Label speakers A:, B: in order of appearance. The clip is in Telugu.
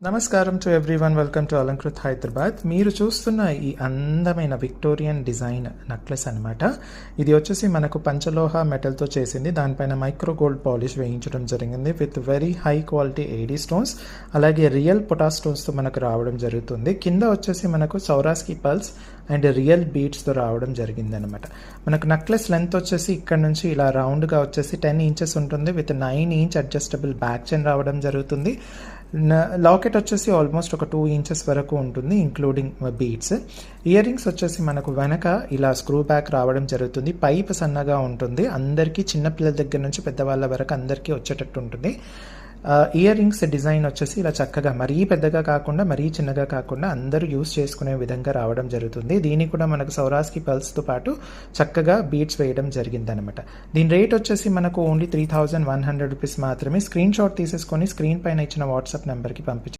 A: నమస్కారం to everyone, welcome to Alankrit Hyderabad. మీరు చూస్తున్న ఈ అందమైన విక్టోరియన్ డిజైన్ నెక్లెస్ అనమాట. ఇది వచ్చేసి మనకు పంచలోహ మెటల్తో చేసింది. దానిపైన మైక్రో గోల్డ్ పాలిష్ వేయించడం జరిగింది with very high quality AD stones, అలాగే రియల్ పొటాస్ స్టోన్స్తో మనకు రావడం జరుగుతుంది. కింద వచ్చేసి మనకు సౌరాస్కి పల్స్ అండ్ రియల్ బీడ్స్తో రావడం జరిగింది అనమాట. మనకు నెక్లెస్ లెంత్ వచ్చేసి ఇక్కడ నుంచి ఇలా రౌండ్గా వచ్చేసి 10 ఇంచెస్ ఉంటుంది with 9 inch adjustable back chain రావడం జరుగుతుంది. లాకెట్ వచ్చేసి ఆల్మోస్ట్ ఒక 2 ఇంచెస్ వరకు ఉంటుంది ఇంక్లూడింగ్ బీడ్స్. ఇయర్ రింగ్స్ వచ్చేసి మనకు వెనక ఇలా స్క్రూ బ్యాక్ రావడం జరుగుతుంది. పైప్ సన్నగా ఉంటుంది, అందరికీ చిన్నపిల్లల దగ్గర నుంచి పెద్దవాళ్ళ వరకు అందరికీ వచ్చేటట్టు ఉంటుంది. ఇయర్ రింగ్స్ డిజైన్ వచ్చేసి ఇలా చక్కగా మరీ పెద్దగా కాకుండా మరీ చిన్నగా కాకుండా అందరూ యూస్ చేసుకునే విధంగా రావడం జరుగుతుంది. దీనికి కూడా మనకు సౌరాస్కి పల్స్తో పాటు చక్కగా బీడ్స్ వేయడం జరిగింది అనమాట. దీని రేట్ వచ్చేసి మనకు ఓన్లీ 3100 రూపీస్ మాత్రమే. స్క్రీన్ షాట్ తీసేసుకొని స్క్రీన్ పైన ఇచ్చిన వాట్సాప్ నెంబర్కి పంపించి